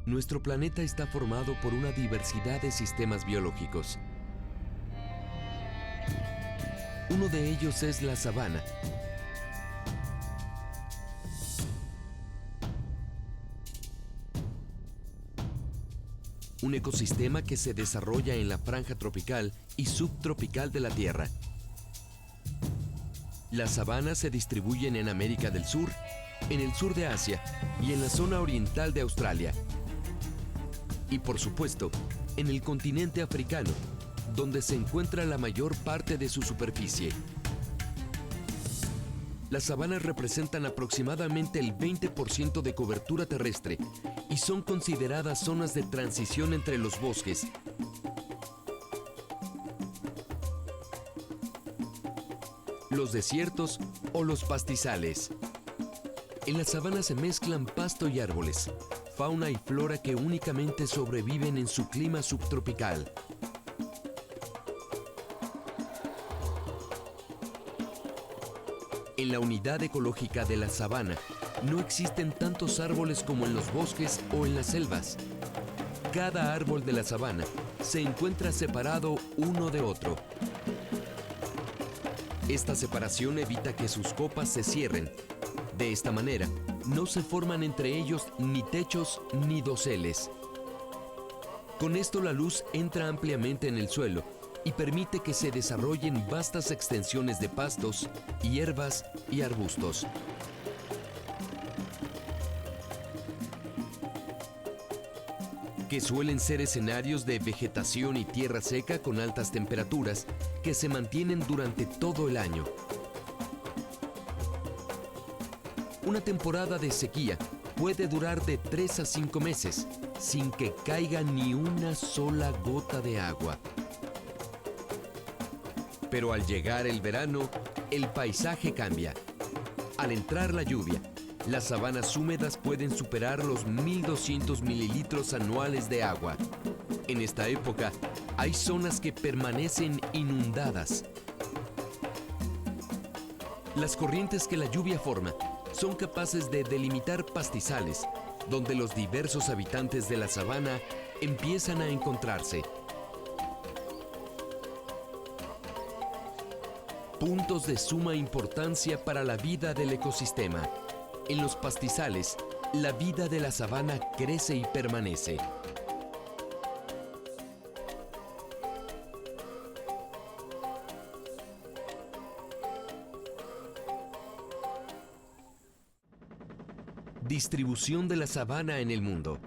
Nuestro planeta está formado por una diversidad de sistemas biológicos. Uno de ellos es la sabana. Un ecosistema que se desarrolla en la franja tropical y subtropical de la Tierra. Las sabanas se distribuyen en América del Sur, en el sur de Asia y en la zona oriental de Australia. Y por supuesto, en el continente africano, donde se encuentra la mayor parte de su superficie. Las sabanas representan aproximadamente el 20% de cobertura terrestre y son consideradas zonas de transición entre los bosques, los desiertos o los pastizales. En las sabanas se mezclan pasto y árboles, fauna y flora que únicamente sobreviven en su clima subtropical. En la unidad ecológica de la sabana, no existen tantos árboles como en los bosques o en las selvas. Cada árbol de la sabana se encuentra separado uno de otro. Esta separación evita que sus copas se cierren. De esta manera, no se forman entre ellos ni techos ni doseles. Con esto la luz entra ampliamente en el suelo y permite que se desarrollen vastas extensiones de pastos, hierbas y arbustos. Que suelen ser escenarios de vegetación y tierra seca con altas temperaturas que se mantienen durante todo el año. Una temporada de sequía puede durar de 3 a 5 meses, sin que caiga ni una sola gota de agua. Pero al llegar el verano, el paisaje cambia. Al entrar la lluvia, las sabanas húmedas pueden superar los 1.200 mililitros anuales de agua. En esta época, hay zonas que permanecen inundadas. Las corrientes que la lluvia forma son capaces de delimitar pastizales, donde los diversos habitantes de la sabana empiezan a encontrarse. Puntos de suma importancia para la vida del ecosistema. En los pastizales, la vida de la sabana crece y permanece. Distribución de la sabana en el mundo.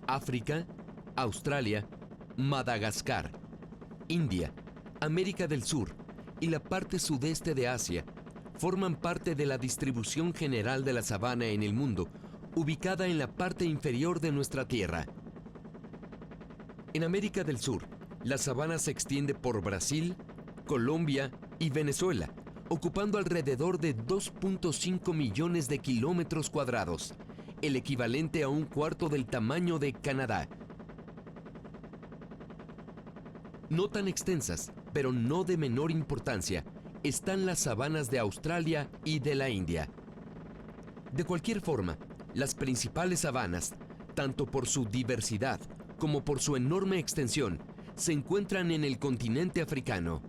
África, Australia, Madagascar, India, América del Sur y la parte sudeste de Asia forman parte de la distribución general de la sabana en el mundo, ubicada en la parte inferior de nuestra Tierra. En América del Sur, la sabana se extiende por Brasil, Colombia y Venezuela, ocupando alrededor de 2.5 millones de kilómetros cuadrados, el equivalente a un cuarto del tamaño de Canadá. No tan extensas, pero no de menor importancia, están las sabanas de Australia y de la India. De cualquier forma, las principales sabanas, tanto por su diversidad como por su enorme extensión, se encuentran en el continente africano.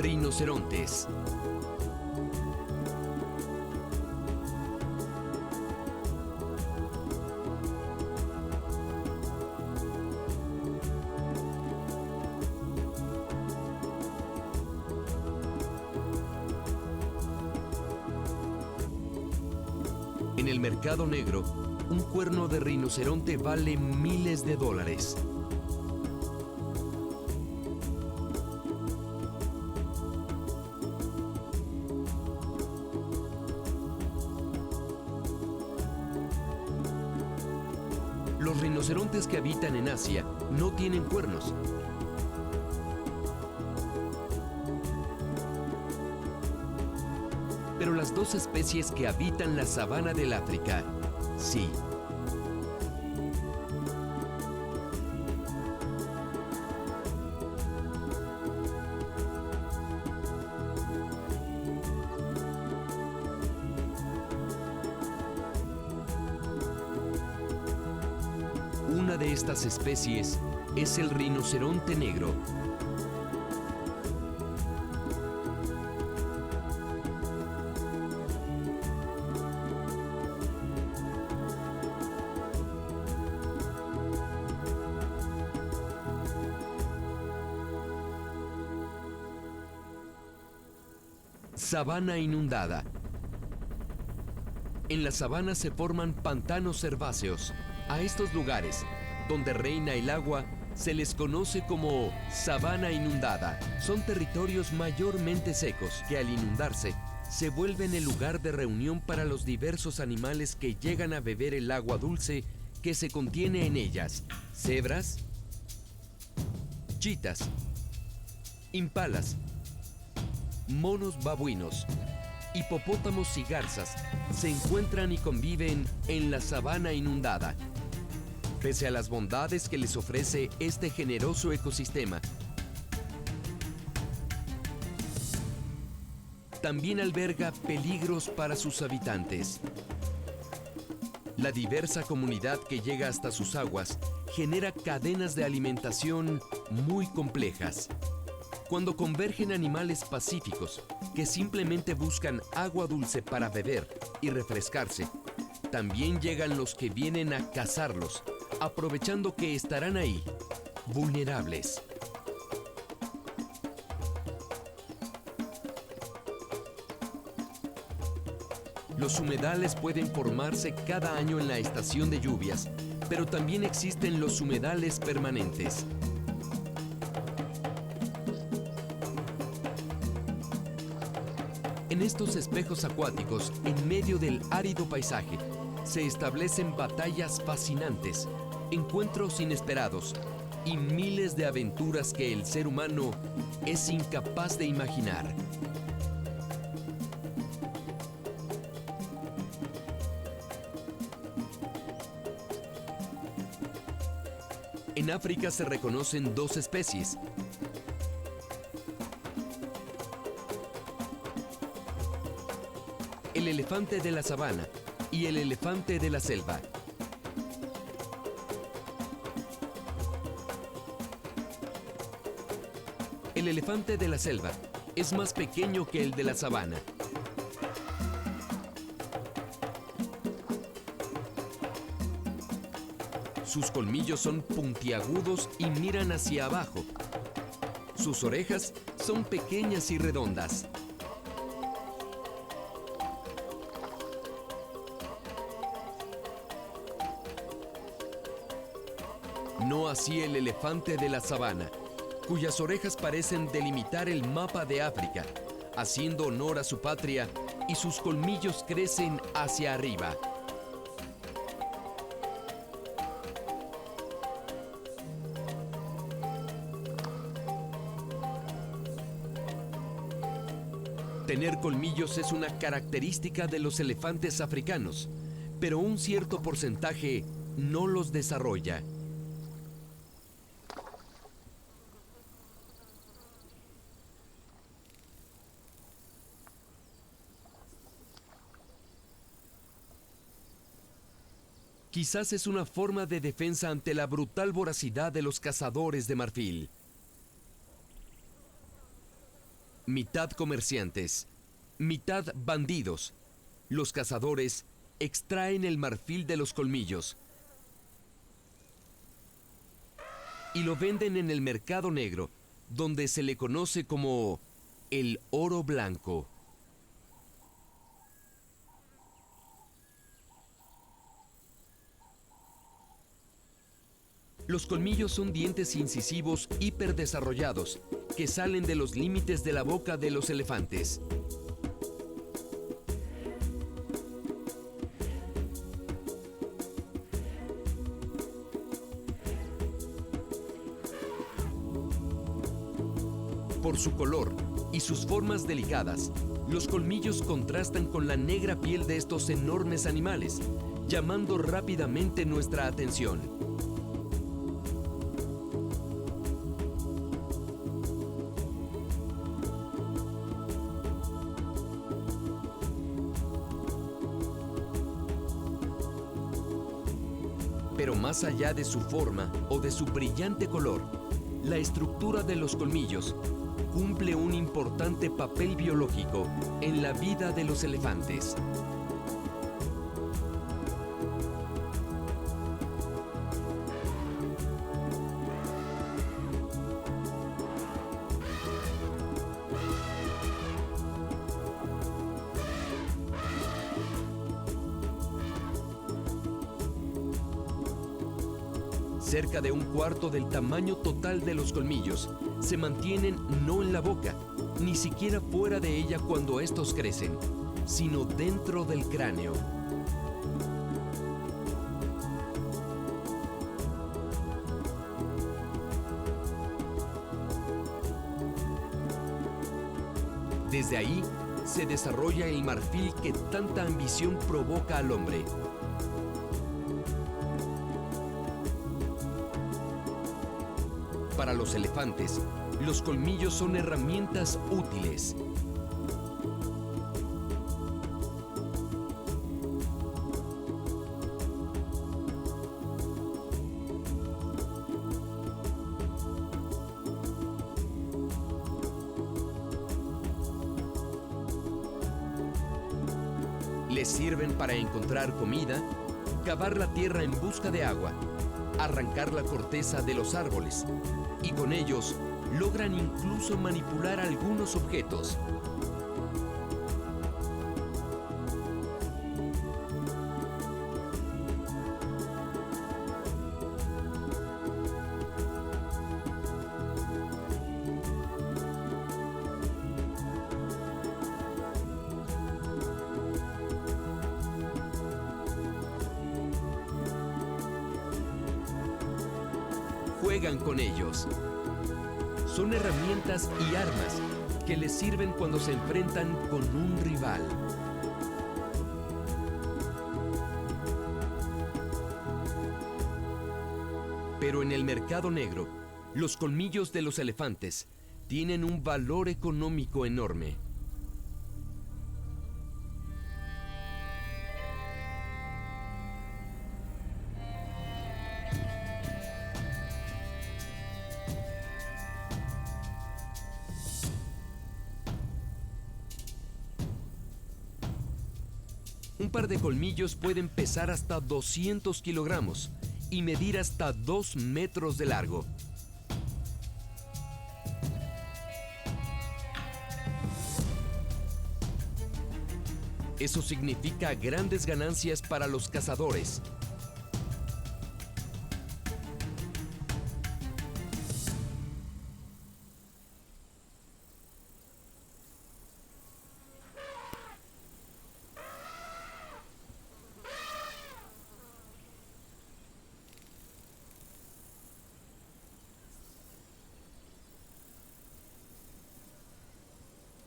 Rinocerontes. En el mercado negro, un cuerno de rinoceronte vale miles de dólares. Los rinocerontes que habitan en Asia no tienen cuernos. Pero las dos especies que habitan la sabana del África, sí. Una de estas especies es el rinoceronte negro. Sabana inundada. En la sabana se forman pantanos herbáceos. A estos lugares, donde reina el agua, se les conoce como sabana inundada. Son territorios mayormente secos que al inundarse, se vuelven el lugar de reunión para los diversos animales que llegan a beber el agua dulce que se contiene en ellas. Cebras, chitas, impalas, monos babuinos, hipopótamos y garzas se encuentran y conviven en la sabana inundada. Pese a las bondades que les ofrece este generoso ecosistema, también alberga peligros para sus habitantes. La diversa comunidad que llega hasta sus aguas genera cadenas de alimentación muy complejas. Cuando convergen animales pacíficos que simplemente buscan agua dulce para beber y refrescarse, también llegan los que vienen a cazarlos, aprovechando que estarán ahí, vulnerables. Los humedales pueden formarse cada año en la estación de lluvias, pero también existen los humedales permanentes. En estos espejos acuáticos, en medio del árido paisaje, se establecen batallas fascinantes, encuentros inesperados y miles de aventuras que el ser humano es incapaz de imaginar. En África se reconocen dos especies. El elefante de la sabana y el elefante de la selva. El elefante de la selva es más pequeño que el de la sabana. Sus colmillos son puntiagudos y miran hacia abajo. Sus orejas son pequeñas y redondas. No así el elefante de la sabana, cuyas orejas parecen delimitar el mapa de África, haciendo honor a su patria, y sus colmillos crecen hacia arriba. Tener colmillos es una característica de los elefantes africanos, pero un cierto porcentaje no los desarrolla. Quizás es una forma de defensa ante la brutal voracidad de los cazadores de marfil. Mitad comerciantes, mitad bandidos, los cazadores extraen el marfil de los colmillos y lo venden en el mercado negro, donde se le conoce como el oro blanco. Los colmillos son dientes incisivos hiperdesarrollados que salen de los límites de la boca de los elefantes. Por su color y sus formas delicadas, los colmillos contrastan con la negra piel de estos enormes animales, llamando rápidamente nuestra atención. Pero más allá de su forma o de su brillante color, la estructura de los colmillos cumple un importante papel biológico en la vida de los elefantes. Cerca de un cuarto del tamaño total de los colmillos se mantienen no en la boca, ni siquiera fuera de ella cuando estos crecen, sino dentro del cráneo. Desde ahí se desarrolla el marfil que tanta ambición provoca al hombre. Para los elefantes, los colmillos son herramientas útiles. Les sirven para encontrar comida, cavar la tierra en busca de agua, arrancar la corteza de los árboles, y con ellos logran incluso manipular algunos objetos. Juegan con ellos. Son herramientas y armas que les sirven cuando se enfrentan con un rival. Pero en el mercado negro, los colmillos de los elefantes tienen un valor económico enorme. Un par de colmillos pueden pesar hasta 200 kilogramos y medir hasta 2 metros de largo. Eso significa grandes ganancias para los cazadores.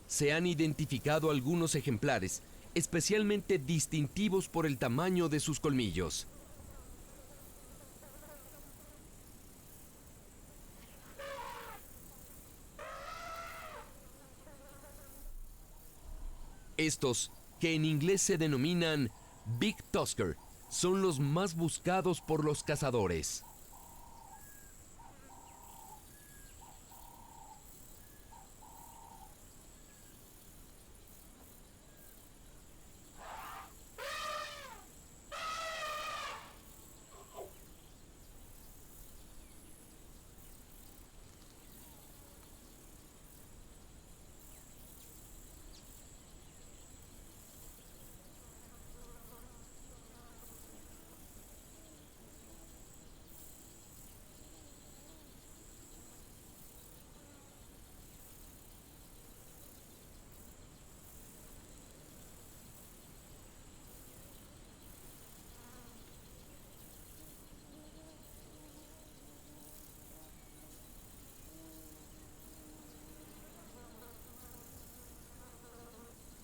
Se han identificado algunos ejemplares, especialmente distintivos por el tamaño de sus colmillos. Estos, que en inglés se denominan Big Tusker, son los más buscados por los cazadores.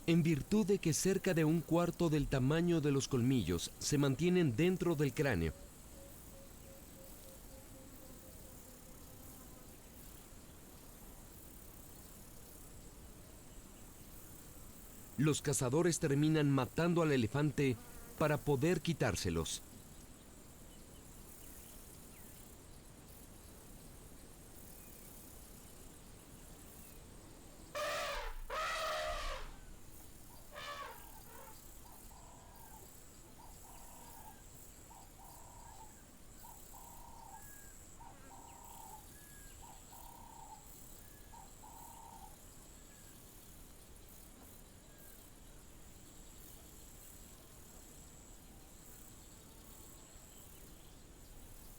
en virtud de que cerca de un cuarto del tamaño de los colmillos se mantienen dentro del cráneo. Los cazadores terminan matando al elefante para poder quitárselos.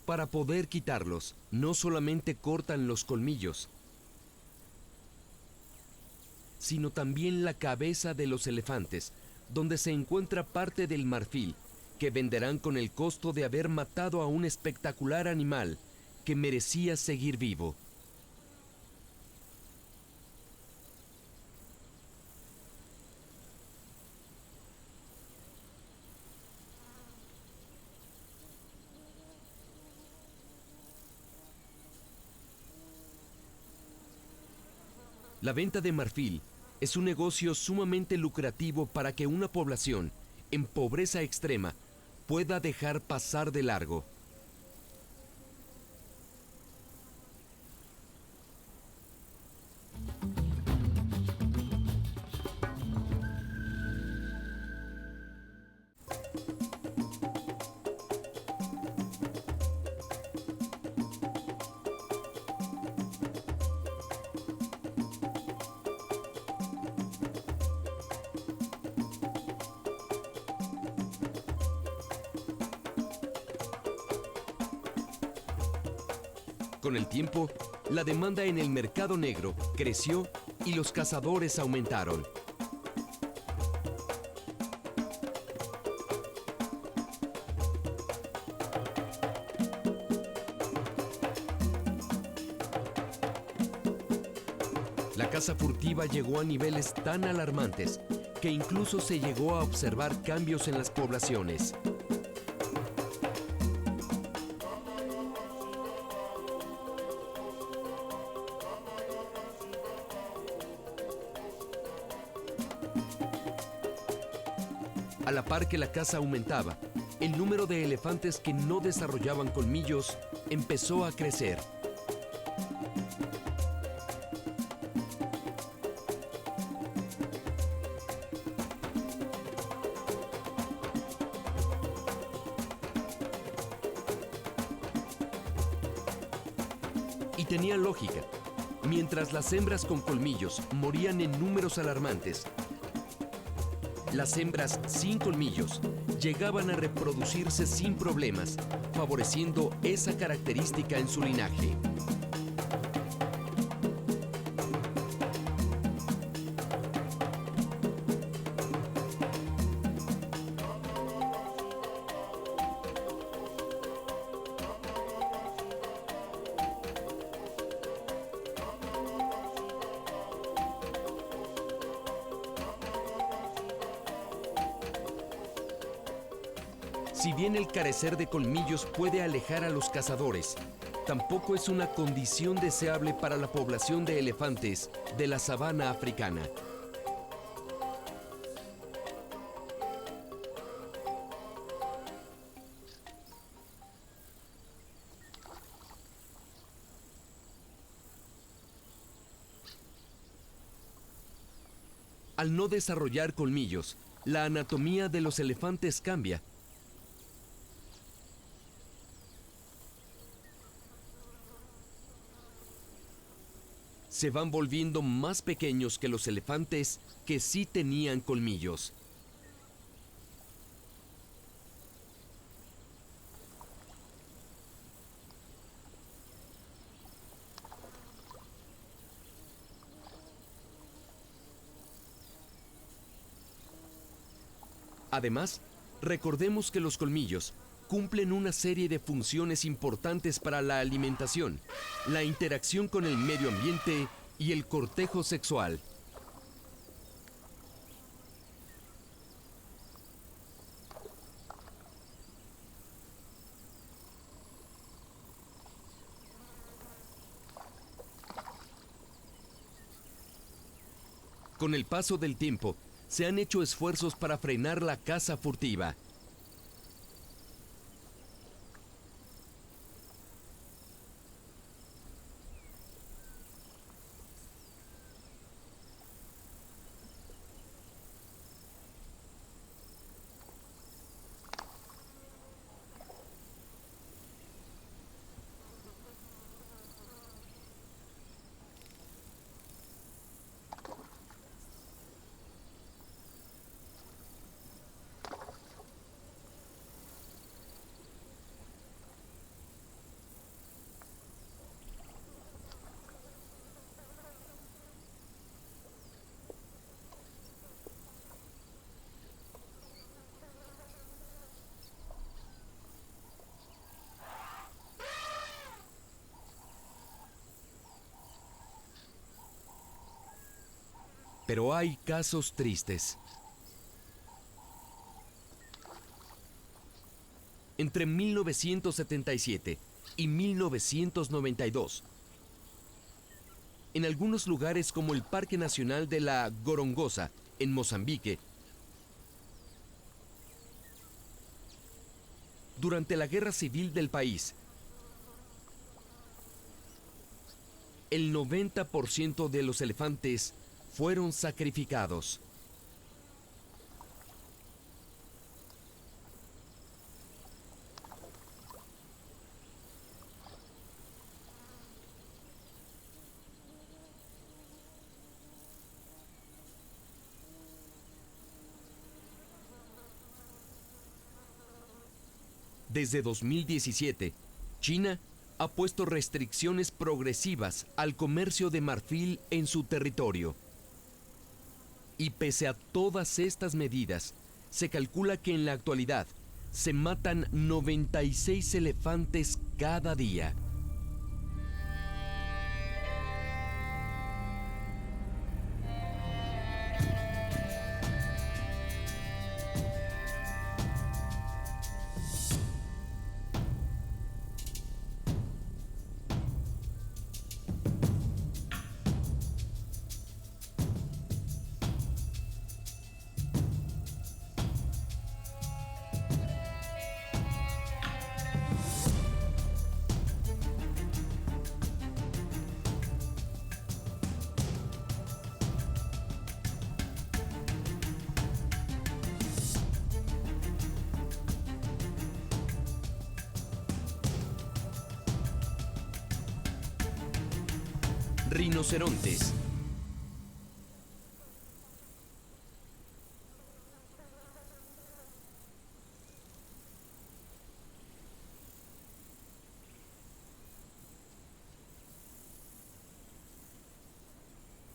Para poder quitarlos, no solamente cortan los colmillos, sino también la cabeza de los elefantes, donde se encuentra parte del marfil, que venderán con el costo de haber matado a un espectacular animal que merecía seguir vivo. La venta de marfil es un negocio sumamente lucrativo para que una población en pobreza extrema pueda dejar pasar de largo. Con el tiempo, la demanda en el mercado negro creció y los cazadores aumentaron. La caza furtiva llegó a niveles tan alarmantes que incluso se llegó a observar cambios en las poblaciones. A la par que la caza aumentaba, el número de elefantes que no desarrollaban colmillos empezó a crecer. Y tenía lógica. Mientras las hembras con colmillos morían en números alarmantes, las hembras sin colmillos llegaban a reproducirse sin problemas, favoreciendo esa característica en su linaje. Si bien el carecer de colmillos puede alejar a los cazadores, tampoco es una condición deseable para la población de elefantes de la sabana africana. Al no desarrollar colmillos, la anatomía de los elefantes cambia. Se van volviendo más pequeños que los elefantes que sí tenían colmillos. Además, recordemos que los colmillos cumplen una serie de funciones importantes para la alimentación, la interacción con el medio ambiente y el cortejo sexual. Con el paso del tiempo, se han hecho esfuerzos para frenar la caza furtiva. Pero hay casos tristes. Entre 1977 y 1992, en algunos lugares como el Parque Nacional de la Gorongosa, en Mozambique, durante la guerra civil del país, el 90% de los elefantes fueron sacrificados. Desde 2017, China ha puesto restricciones progresivas al comercio de marfil en su territorio. Y pese a todas estas medidas, se calcula que en la actualidad se matan 96 elefantes cada día. Rinocerontes.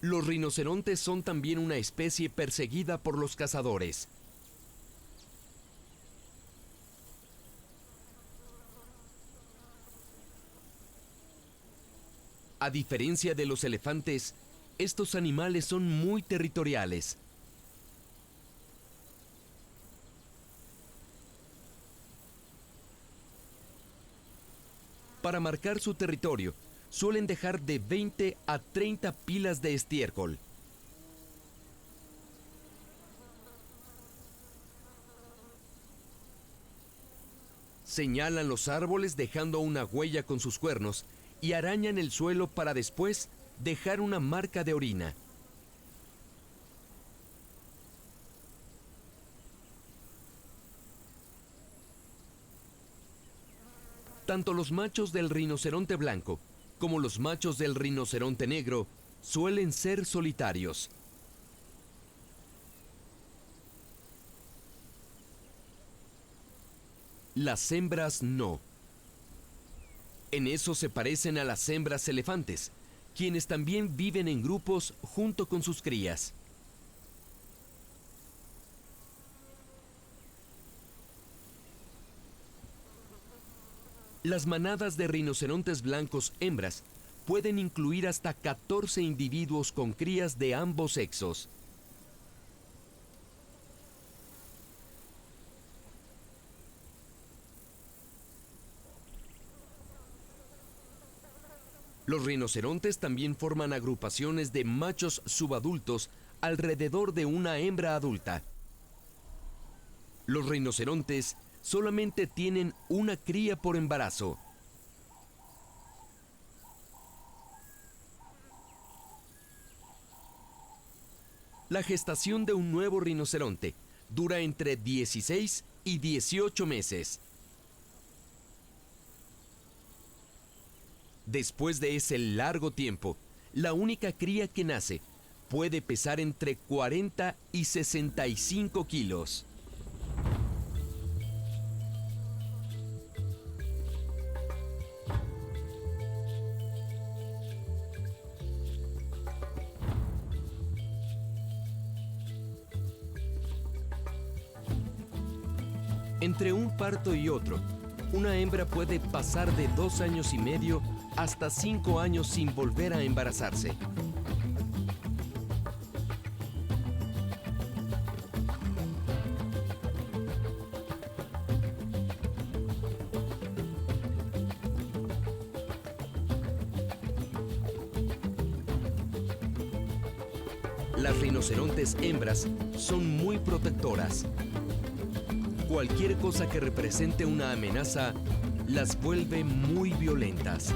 Los rinocerontes son también una especie perseguida por los cazadores. A diferencia de los elefantes, estos animales son muy territoriales. Para marcar su territorio, suelen dejar de 20 a 30 pilas de estiércol. Señalan los árboles dejando una huella con sus cuernos y arañan el suelo para después dejar una marca de orina. Tanto los machos del rinoceronte blanco como los machos del rinoceronte negro suelen ser solitarios. Las hembras no. En eso se parecen a las hembras elefantes, quienes también viven en grupos junto con sus crías. Las manadas de rinocerontes blancos hembras pueden incluir hasta 14 individuos con crías de ambos sexos. Los rinocerontes también forman agrupaciones de machos subadultos alrededor de una hembra adulta. Los rinocerontes solamente tienen una cría por embarazo. La gestación de un nuevo rinoceronte dura entre 16 y 18 meses. Después de ese largo tiempo, la única cría que nace puede pesar entre 40 y 65 kilos. Entre un parto y otro, una hembra puede pasar de 2 años y medio hasta 5 años sin volver a embarazarse. Las rinocerontes hembras son muy protectoras. Cualquier cosa que represente una amenaza las vuelve muy violentas.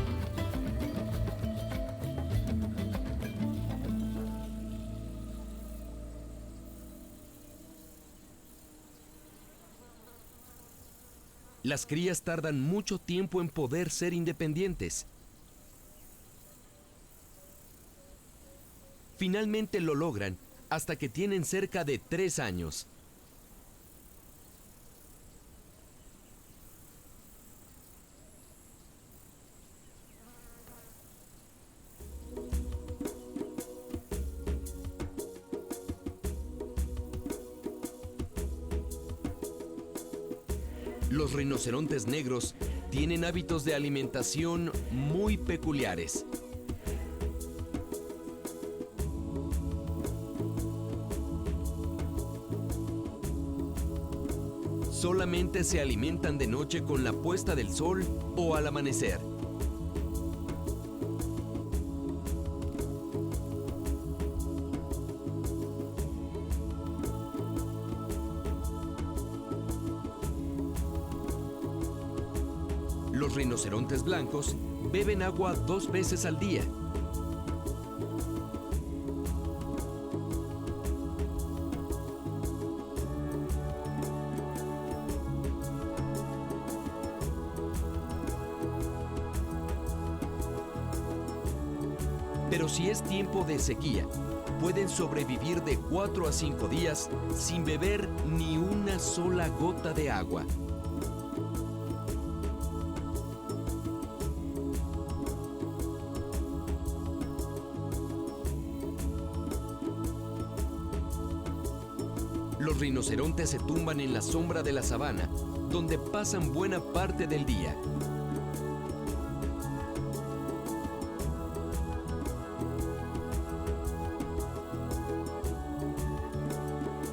Las crías tardan mucho tiempo en poder ser independientes. Finalmente lo logran hasta que tienen cerca de 3 años. Los rinocerontes negros tienen hábitos de alimentación muy peculiares. Solamente se alimentan de noche con la puesta del sol o al amanecer. Los rinocerontes blancos beben agua 2 veces al día. Pero si es tiempo de sequía, pueden sobrevivir de 4 a 5 días sin beber ni una sola gota de agua. Los rinocerontes se tumban en la sombra de la sabana, donde pasan buena parte del día.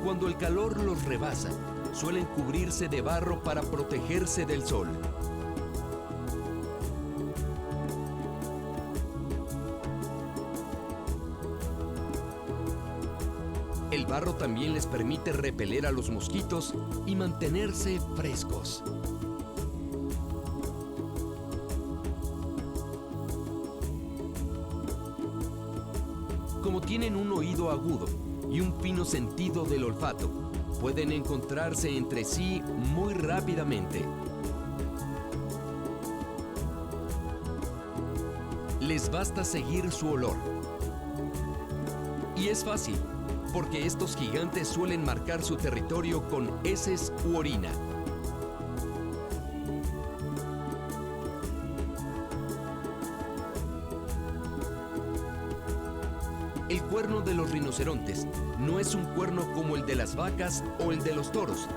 Cuando el calor los rebasa, suelen cubrirse de barro para protegerse del sol. El barro también les permite repeler a los mosquitos y mantenerse frescos. Como tienen un oído agudo y un fino sentido del olfato, pueden encontrarse entre sí muy rápidamente. Les basta seguir su olor. Y es fácil, porque estos gigantes suelen marcar su territorio con heces u orina. El cuerno de los rinocerontes no es un cuerno como el de las vacas o el de los toros,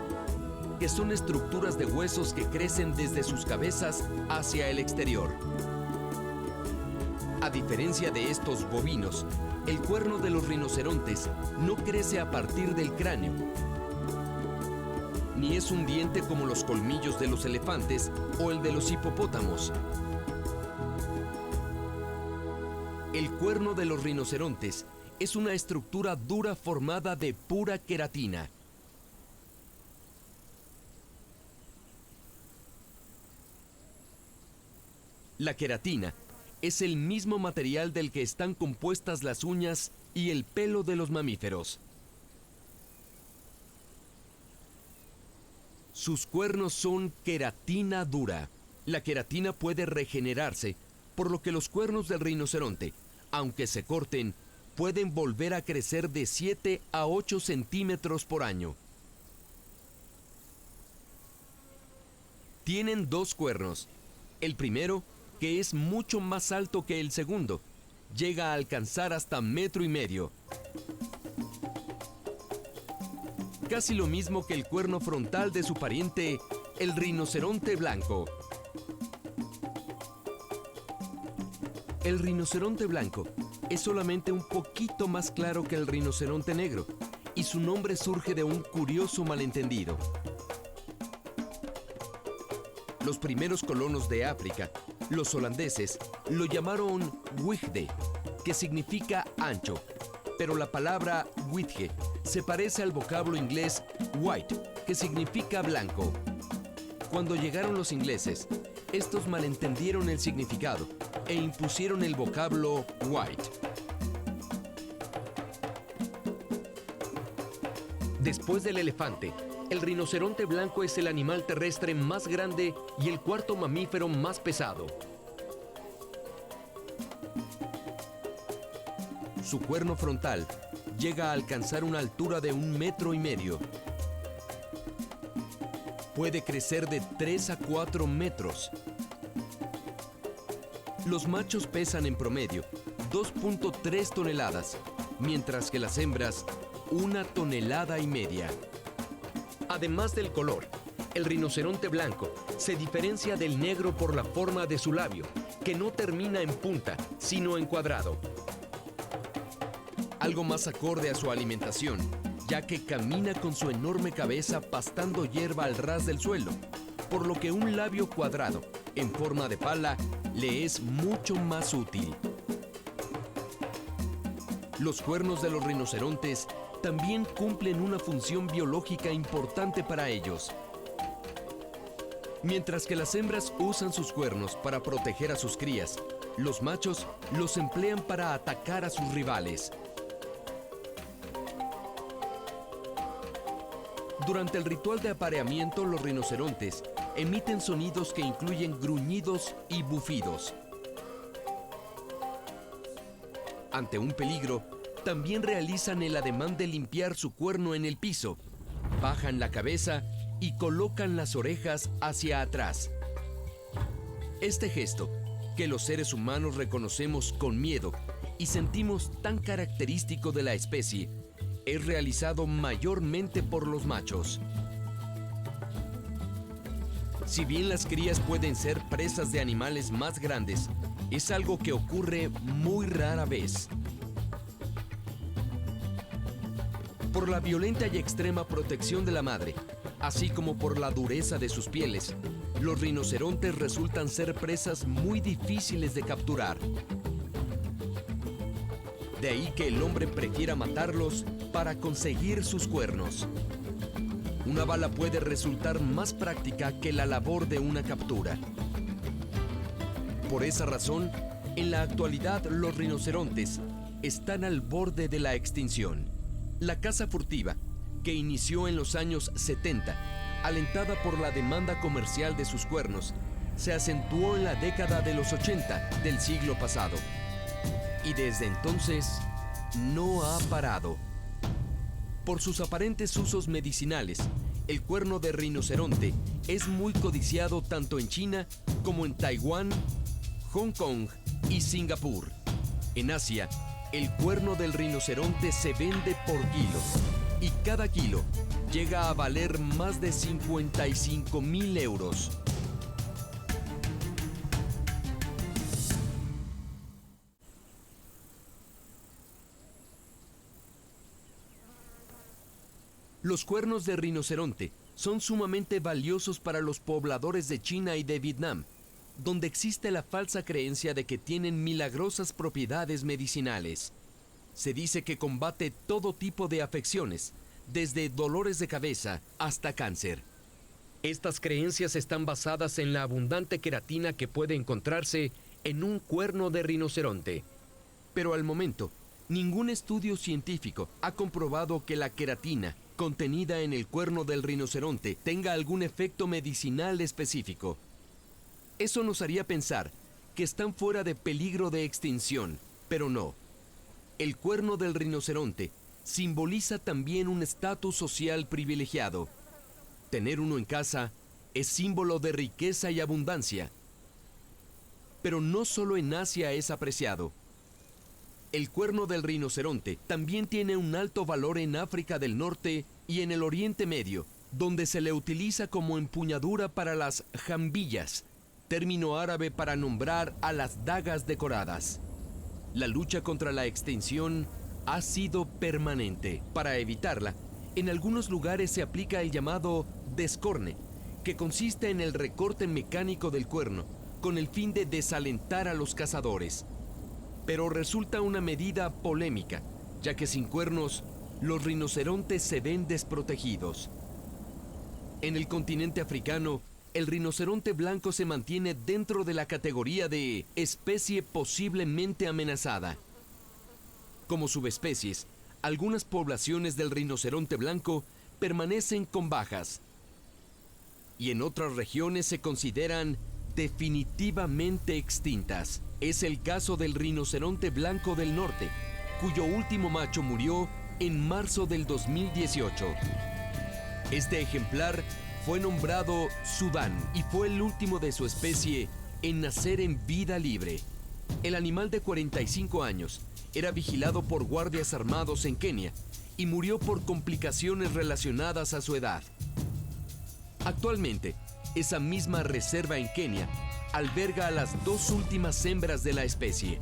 que son estructuras de huesos que crecen desde sus cabezas hacia el exterior. A diferencia de estos bovinos, el cuerno de los rinocerontes no crece a partir del cráneo, ni es un diente como los colmillos de los elefantes o el de los hipopótamos. El cuerno de los rinocerontes es una estructura dura formada de pura queratina. La queratina es el mismo material del que están compuestas las uñas y el pelo de los mamíferos. Sus cuernos son queratina dura. La queratina puede regenerarse, por lo que los cuernos del rinoceronte, aunque se corten, pueden volver a crecer de 7 a 8 centímetros por año. Tienen dos cuernos. El primero, que es mucho más alto que el segundo, llega a alcanzar hasta 1,5 metros. Casi lo mismo que el cuerno frontal de su pariente, el rinoceronte blanco. El rinoceronte blanco es solamente un poquito más claro que el rinoceronte negro, y su nombre surge de un curioso malentendido. Los primeros colonos de África, los holandeses, lo llamaron wigde, que significa ancho, pero la palabra witge se parece al vocablo inglés white, que significa blanco. Cuando llegaron los ingleses, estos malentendieron el significado e impusieron el vocablo white. Después del elefante, el rinoceronte blanco es el animal terrestre más grande y el cuarto mamífero más pesado. Su cuerno frontal llega a alcanzar una altura de 1,5 metros. Puede crecer de 3 a 4 metros. Los machos pesan en promedio 2,3 toneladas, mientras que las hembras 1,5 toneladas. Además del color, el rinoceronte blanco se diferencia del negro por la forma de su labio, que no termina en punta, sino en cuadrado. Algo más acorde a su alimentación, ya que camina con su enorme cabeza pastando hierba al ras del suelo, por lo que un labio cuadrado, en forma de pala, le es mucho más útil. Los cuernos de los rinocerontes también cumplen una función biológica importante para ellos. Mientras que las hembras usan sus cuernos para proteger a sus crías, los machos los emplean para atacar a sus rivales. Durante el ritual de apareamiento, los rinocerontes emiten sonidos que incluyen gruñidos y bufidos. Ante un peligro, también realizan el ademán de limpiar su cuerno en el piso, bajan la cabeza y colocan las orejas hacia atrás. Este gesto, que los seres humanos reconocemos con miedo y sentimos tan característico de la especie, es realizado mayormente por los machos. Si bien las crías pueden ser presas de animales más grandes, es algo que ocurre muy rara vez. Por la violenta y extrema protección de la madre, así como por la dureza de sus pieles, los rinocerontes resultan ser presas muy difíciles de capturar. De ahí que el hombre prefiera matarlos para conseguir sus cuernos. Una bala puede resultar más práctica que la labor de una captura. Por esa razón, en la actualidad los rinocerontes están al borde de la extinción. La caza furtiva, que inició en los años 70, alentada por la demanda comercial de sus cuernos, se acentuó en la década de los 80 del siglo pasado. Y desde entonces, no ha parado. Por sus aparentes usos medicinales, el cuerno de rinoceronte es muy codiciado tanto en China como en Taiwán, Hong Kong y Singapur. En Asia, el cuerno del rinoceronte se vende por kilo y cada kilo llega a valer más de 55.000 euros. Los cuernos de rinoceronte son sumamente valiosos para los pobladores de China y de Vietnam, donde existe la falsa creencia de que tienen milagrosas propiedades medicinales. Se dice que combate todo tipo de afecciones, desde dolores de cabeza hasta cáncer. Estas creencias están basadas en la abundante queratina que puede encontrarse en un cuerno de rinoceronte. Pero al momento, ningún estudio científico ha comprobado que la queratina contenida en el cuerno del rinoceronte tenga algún efecto medicinal específico. Eso nos haría pensar que están fuera de peligro de extinción, pero no. El cuerno del rinoceronte simboliza también un estatus social privilegiado. Tener uno en casa es símbolo de riqueza y abundancia. Pero no solo en Asia es apreciado. El cuerno del rinoceronte también tiene un alto valor en África del Norte y en el Oriente Medio, donde se le utiliza como empuñadura para las jambillas, término árabe para nombrar a las dagas decoradas. La lucha contra la extinción ha sido permanente. Para evitarla, en algunos lugares se aplica el llamado descorne, que consiste en el recorte mecánico del cuerno, con el fin de desalentar a los cazadores. Pero resulta una medida polémica, ya que sin cuernos, los rinocerontes se ven desprotegidos. En el continente africano, el rinoceronte blanco se mantiene dentro de la categoría de especie posiblemente amenazada. Como subespecies, algunas poblaciones del rinoceronte blanco permanecen con bajas, y en otras regiones se consideran definitivamente extintas. Es el caso del rinoceronte blanco del norte, cuyo último macho murió en marzo del 2018. Este ejemplar fue nombrado Sudán y fue el último de su especie en nacer en vida libre. El animal de 45 años era vigilado por guardias armados en Kenia y murió por complicaciones relacionadas a su edad. Actualmente, esa misma reserva en Kenia alberga a las dos últimas hembras de la especie.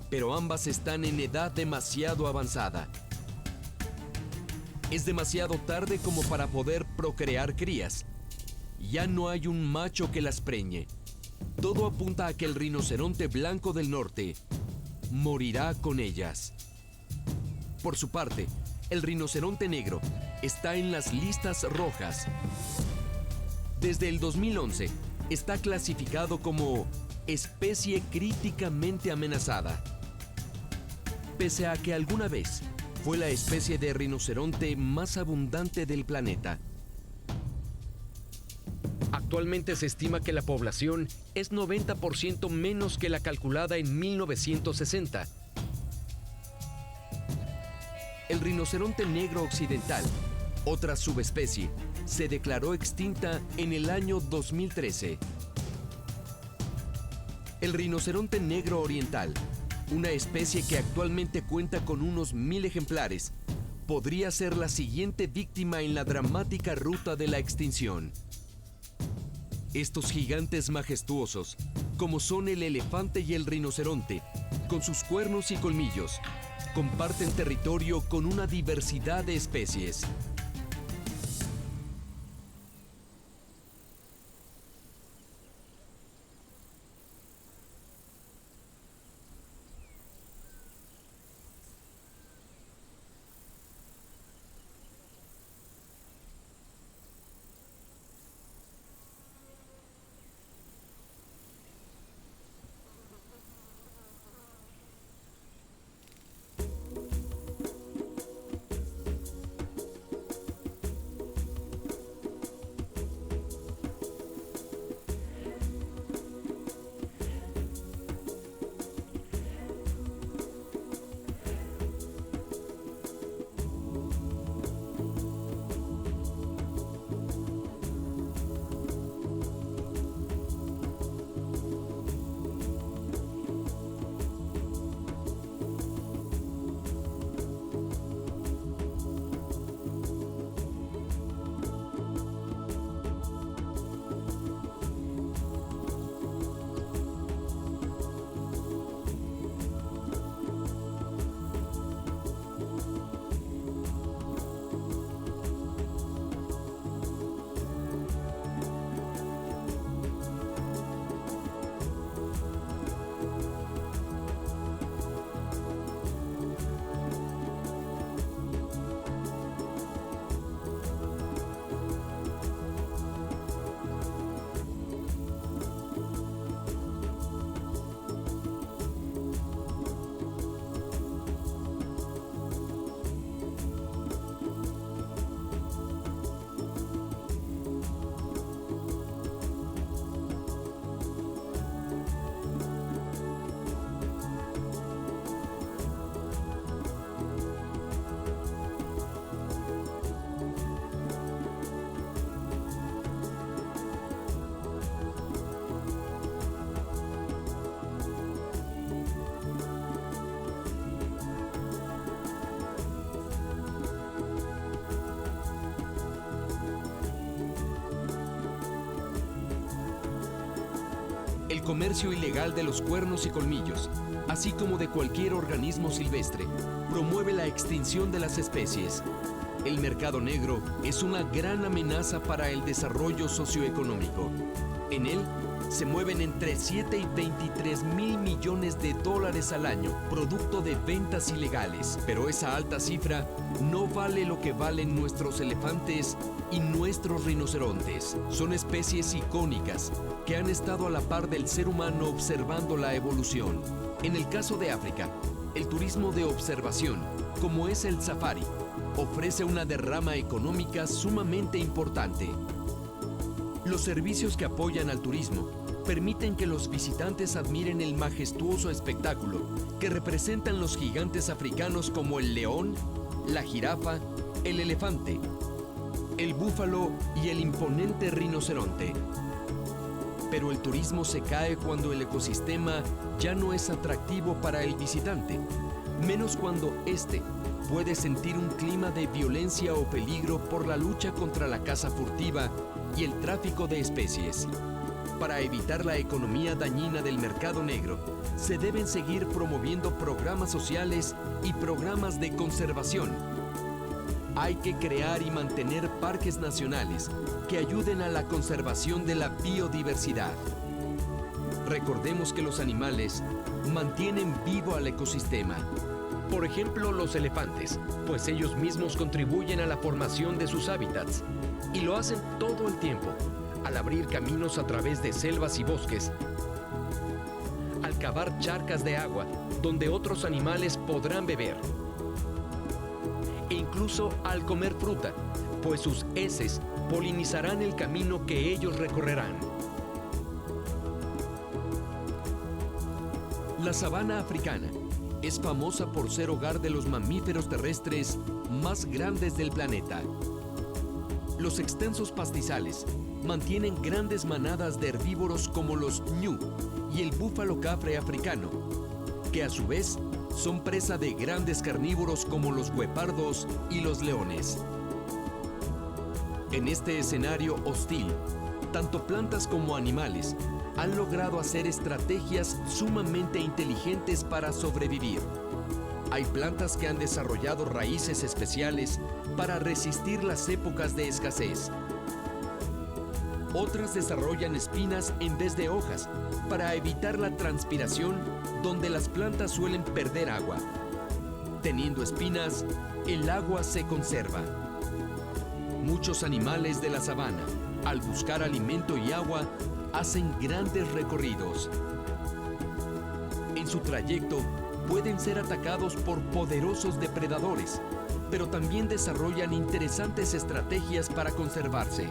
Pero ambas están en edad demasiado avanzada. Es demasiado tarde como para poder procrear crías. Ya no hay un macho que las preñe. Todo apunta a que el rinoceronte blanco del norte morirá con ellas. Por su parte, el rinoceronte negro está en las listas rojas. Desde el 2011 está clasificado como especie críticamente amenazada. Pese a que alguna vez fue la especie de rinoceronte más abundante del planeta. Actualmente se estima que la población es 90% menos que la calculada en 1960. El rinoceronte negro occidental, otra subespecie, se declaró extinta en el año 2013. El rinoceronte negro oriental, una especie que actualmente cuenta con unos 1000 ejemplares, podría ser la siguiente víctima en la dramática ruta de la extinción. Estos gigantes majestuosos, como son el elefante y el rinoceronte, con sus cuernos y colmillos, comparten territorio con una diversidad de especies. El comercio ilegal de los cuernos y colmillos, así como de cualquier organismo silvestre, promueve la extinción de las especies. El mercado negro es una gran amenaza para el desarrollo socioeconómico. En él se mueven entre 7 y 23 mil millones de dólares al año, producto de ventas ilegales. Pero esa alta cifra no vale lo que valen nuestros elefantes y nuestros rinocerontes. Son especies icónicas que han estado a la par del ser humano observando la evolución. En el caso de África, el turismo de observación, como es el safari, ofrece una derrama económica sumamente importante. Los servicios que apoyan al turismo permiten que los visitantes admiren el majestuoso espectáculo que representan los gigantes africanos como el león, la jirafa, el elefante, el búfalo y el imponente rinoceronte. Pero el turismo se cae cuando el ecosistema ya no es atractivo para el visitante, menos cuando éste puede sentir un clima de violencia o peligro por la lucha contra la caza furtiva y el tráfico de especies. Para evitar la economía dañina del mercado negro, se deben seguir promoviendo programas sociales y programas de conservación. Hay que crear y mantener parques nacionales que ayuden a la conservación de la biodiversidad. Recordemos que los animales mantienen vivo al ecosistema. Por ejemplo, los elefantes, pues ellos mismos contribuyen a la formación de sus hábitats y lo hacen todo el tiempo, al abrir caminos a través de selvas y bosques, al cavar charcas de agua donde otros animales podrán beber, e incluso al comer fruta, pues sus heces polinizarán el camino que ellos recorrerán. La sabana africana es famosa por ser hogar de los mamíferos terrestres más grandes del planeta. Los extensos pastizales mantienen grandes manadas de herbívoros como los ñu y el búfalo cafre africano, que a su vez son presa de grandes carnívoros como los guepardos y los leones. En este escenario hostil, tanto plantas como animales han logrado hacer estrategias sumamente inteligentes para sobrevivir. Hay plantas que han desarrollado raíces especiales para resistir las épocas de escasez. Otras desarrollan espinas en vez de hojas para evitar la transpiración donde las plantas suelen perder agua. Teniendo espinas, el agua se conserva. Muchos animales de la sabana, al buscar alimento y agua, hacen grandes recorridos. En su trayecto pueden ser atacados por poderosos depredadores, pero también desarrollan interesantes estrategias para conservarse.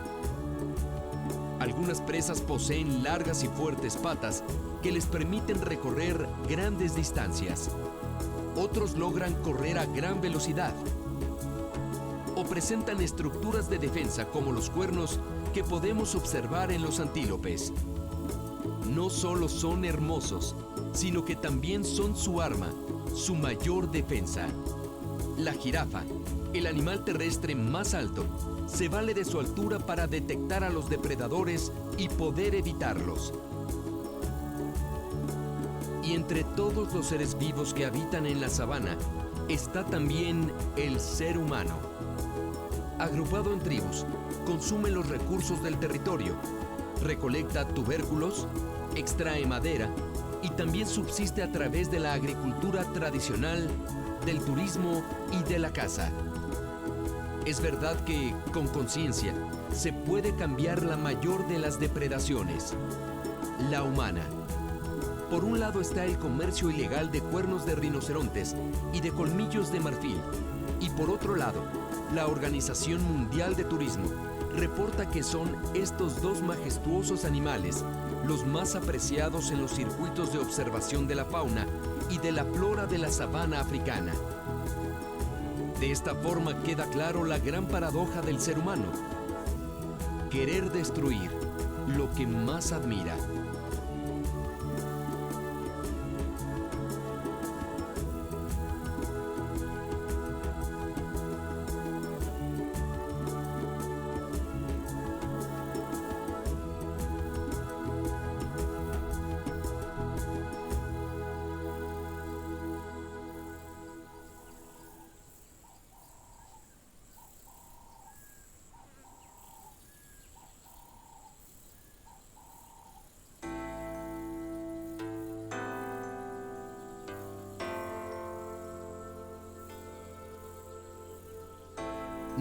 Algunas presas poseen largas y fuertes patas que les permiten recorrer grandes distancias. Otros logran correr a gran velocidad o presentan estructuras de defensa como los cuernos que podemos observar en los antílopes. No solo son hermosos, sino que también son su arma, su mayor defensa. La jirafa, el animal terrestre más alto, se vale de su altura para detectar a los depredadores y poder evitarlos. Y entre todos los seres vivos que habitan en la sabana, está también el ser humano. Agrupado en tribus, consume los recursos del territorio, recolecta tubérculos, extrae madera y también subsiste a través de la agricultura tradicional, del turismo y de la caza. Es verdad que, con conciencia, se puede cambiar la mayor de las depredaciones, la humana. Por un lado está el comercio ilegal de cuernos de rinocerontes y de colmillos de marfil, y por otro lado, la Organización Mundial de Turismo reporta que son estos dos majestuosos animales los más apreciados en los circuitos de observación de la fauna y de la flora de la sabana africana. De esta forma queda claro la gran paradoja del ser humano: querer destruir lo que más admira.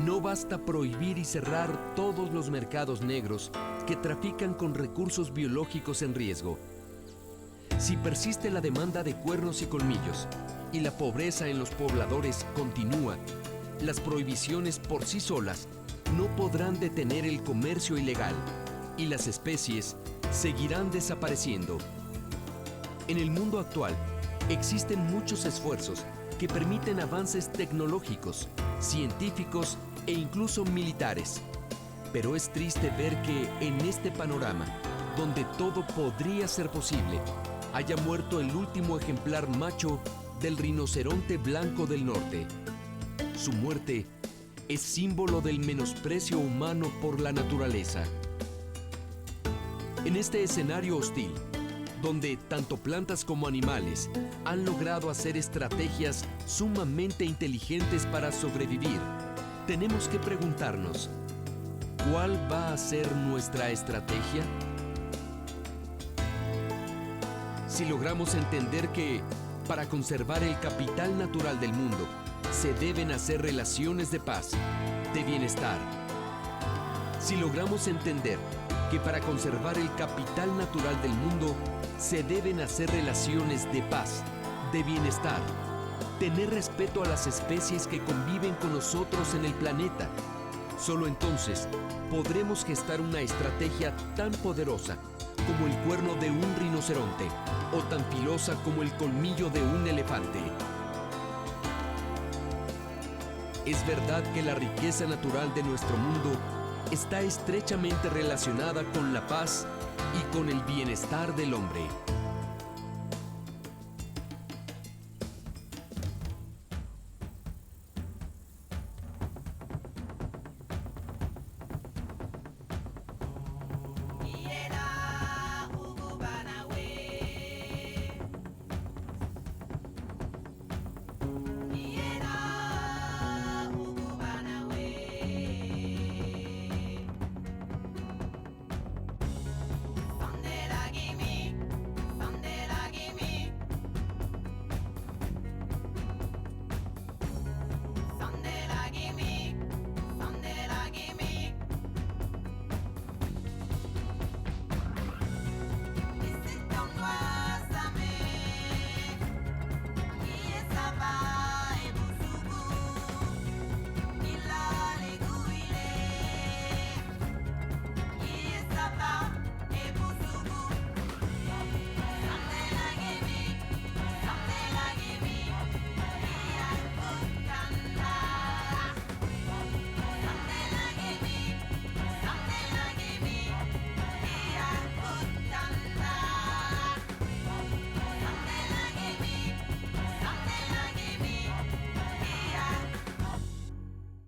No basta prohibir y cerrar todos los mercados negros que trafican con recursos biológicos en riesgo. Si persiste la demanda de cuernos y colmillos y la pobreza en los pobladores continúa, las prohibiciones por sí solas no podrán detener el comercio ilegal y las especies seguirán desapareciendo. En el mundo actual existen muchos esfuerzos que permiten avances tecnológicos, científicos e incluso militares. Pero es triste ver que en este panorama, donde todo podría ser posible, haya muerto el último ejemplar macho del rinoceronte blanco del norte. Su muerte es símbolo del menosprecio humano por la naturaleza. En este escenario hostil, donde tanto plantas como animales han logrado hacer estrategias sumamente inteligentes para sobrevivir, tenemos que preguntarnos, ¿cuál va a ser nuestra estrategia? Si logramos entender que, para conservar el capital natural del mundo, se deben hacer relaciones de paz, de bienestar. Si logramos entender que para conservar el capital natural del mundo, se deben hacer relaciones de paz, de bienestar, tener respeto a las especies que conviven con nosotros en el planeta. Solo entonces podremos gestar una estrategia tan poderosa como el cuerno de un rinoceronte o tan filosa como el colmillo de un elefante. Es verdad que la riqueza natural de nuestro mundo está estrechamente relacionada con la paz y con el bienestar del hombre.